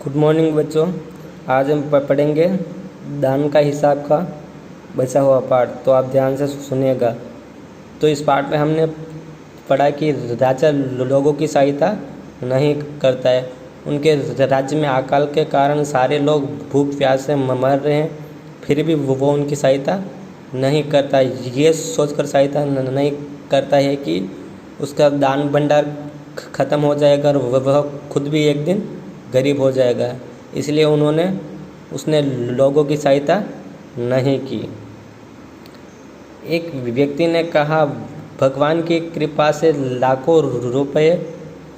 Good morning बच्चों। आज हम पढ़ेंगे दान का हिसाब का बचा हुआ पार्ट। तो आप ध्यान से सुनिएगा। तो इस पार्ट में हमने पढ़ा कि राजा लोगों की सहायता नहीं करता है। उनके राज्य में अकाल के कारण सारे लोग भूख प्यास से मर रहे हैं, फिर भी वो उनकी सहायता नहीं करता। ये सोचकर सहायता नहीं करता है कि उसका दान भंडार ख़त्म हो जाएगा और वह खुद भी एक दिन गरीब हो जाएगा, इसलिए उसने लोगों की सहायता नहीं की। एक व्यक्ति ने कहा, भगवान की कृपा से लाखों रुपए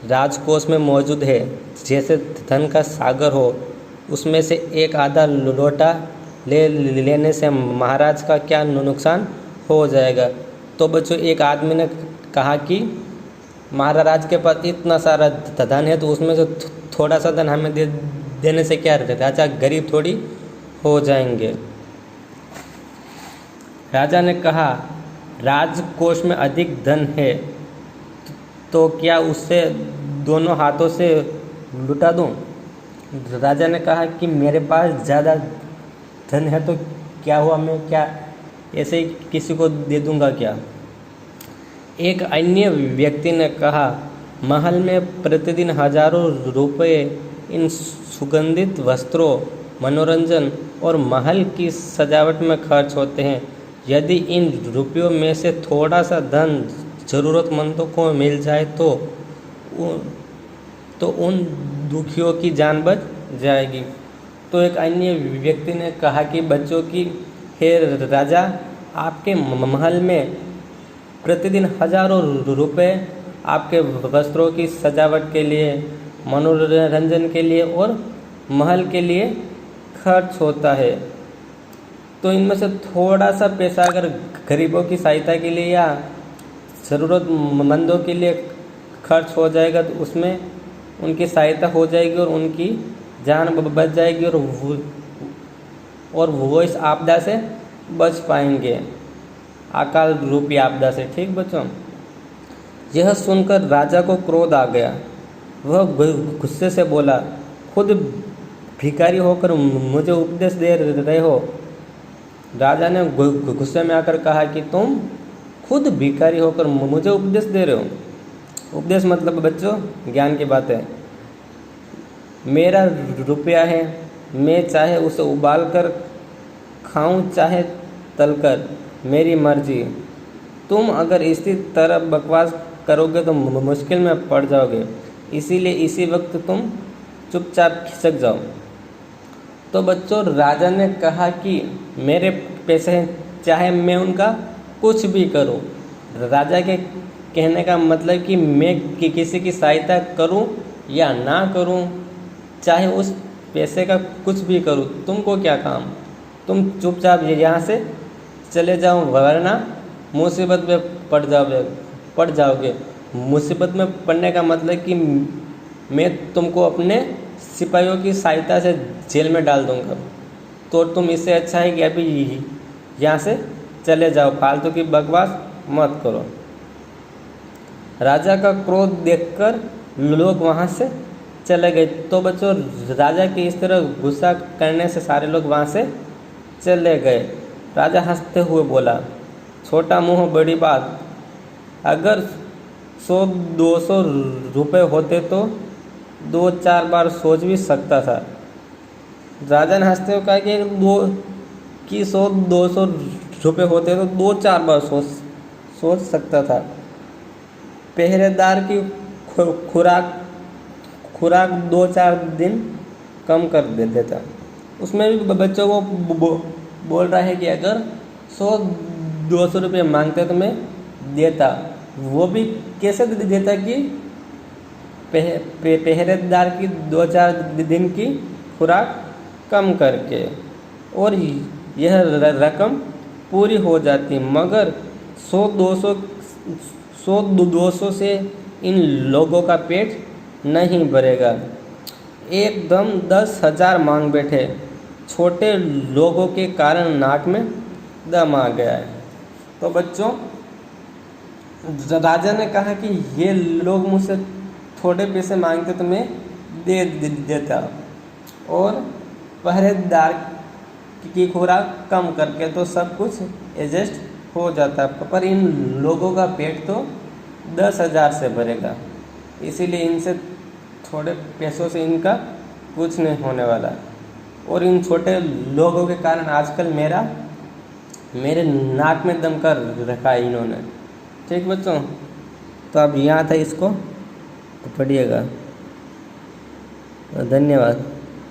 राजकोष में मौजूद है, जैसे धन का सागर हो। उसमें से एक आधा लोटा लेने से महाराज का क्या नुकसान हो जाएगा। तो बच्चों, एक आदमी ने कहा कि महाराज के पास इतना सारा धन है, तो उसमें से थोड़ा सा धन हमें देने से क्या राजा गरीब थोड़ी हो जाएंगे। राजा ने कहा, राजकोष में अधिक धन है, तो क्या उससे दोनों हाथों से लुटा दूं? राजा ने कहा कि मेरे पास ज़्यादा धन है तो क्या हुआ, मैं क्या ऐसे ही किसी को दे दूंगा क्या? एक अन्य व्यक्ति ने कहा, महल में प्रतिदिन हजारों रुपए इन सुगंधित वस्त्रों, मनोरंजन और महल की सजावट में खर्च होते हैं। यदि इन रुपयों में से थोड़ा सा धन ज़रूरतमंदों को मिल जाए तो उन दुखियों की जान बच जाएगी। तो एक अन्य व्यक्ति ने कहा कि बच्चों की, हे राजा, आपके महल में प्रतिदिन हजारों रुपए आपके वस्त्रों की सजावट के लिए, मनोरंजन के लिए और महल के लिए खर्च होता है। तो इनमें से थोड़ा सा पैसा अगर गरीबों की सहायता के लिए या ज़रूरतमंदों के लिए खर्च हो जाएगा, तो उसमें उनकी सहायता हो जाएगी और उनकी जान बच जाएगी और वो इस आपदा से बच पाएंगे, अकाल रूपी आपदा से। ठीक बच्चों, यह सुनकर राजा को क्रोध आ गया। वह गुस्से से बोला, खुद भिखारी होकर मुझे उपदेश दे रहे हो? राजा ने गुस्से में आकर कहा कि तुम खुद भिखारी होकर मुझे उपदेश दे रहे हो? उपदेश मतलब बच्चों ज्ञान की बात है। मेरा रुपया है, मैं चाहे उसे उबाल कर खाऊं चाहे तलकर, मेरी मर्जी। तुम अगर इसी तरह बकवास करोगे तो मुश्किल में पड़ जाओगे, इसीलिए इसी वक्त तुम चुपचाप खिसक जाओ। तो बच्चों, राजा ने कहा कि मेरे पैसे हैं, चाहे मैं उनका कुछ भी करूं। राजा के कहने का मतलब कि मैं किसी की सहायता करूं या ना करूं, चाहे उस पैसे का कुछ भी करूं, तुमको क्या काम? तुम चुपचाप यहाँ से चले जाओ, वरना मुसीबत में पड़ जाओगे। मुसीबत में पड़ने का मतलब कि मैं तुमको अपने सिपाहियों की सहायता से जेल में डाल दूंगा। तो तुम इससे अच्छा है कि अभी यहाँ से चले जाओ, फालतू की बकवास मत करो। राजा का क्रोध देखकर लोग वहाँ से चले गए। तो बच्चों, राजा की इस तरह गुस्सा करने से सारे लोग वहाँ से चले गए। राजा हंसते हुए बोला, छोटा मुंह बड़ी बात। अगर 100-200 रुपये होते तो 2-4 बार सोच भी सकता था। राजा ने हंसते हुए कहा कि 100-200 रुपये होते तो 2-4 बार सोच सकता था। पहरेदार की खुराक 2-4 दिन कम कर देता। उसमें भी बच्चों को बोल रहा है कि अगर 100-200 रुपये मांगते तो मैं देता। वो भी कैसे देता कि पहरेदार की 2-4 दिन की खुराक कम करके, और यह रकम पूरी हो जाती। मगर 100-200 से इन लोगों का पेट नहीं भरेगा। एकदम 10,000 मांग बैठे। छोटे लोगों के कारण नाक में दम आ गया है। तो बच्चों, राजा ने कहा कि ये लोग मुझसे थोड़े पैसे मांगते तो मैं दे देता, और पहरेदार की खुराक कम करके तो सब कुछ एडजस्ट हो जाता है, पर इन लोगों का पेट तो 10,000 से भरेगा, इसीलिए इनसे थोड़े पैसों से इनका कुछ नहीं होने वाला। और इन छोटे लोगों के कारण आजकल मेरे नाक में दम कर रखा है इन्होंने। ठीक बच्चों, तो अब यहाँ था, इसको पढ़िएगा। धन्यवाद।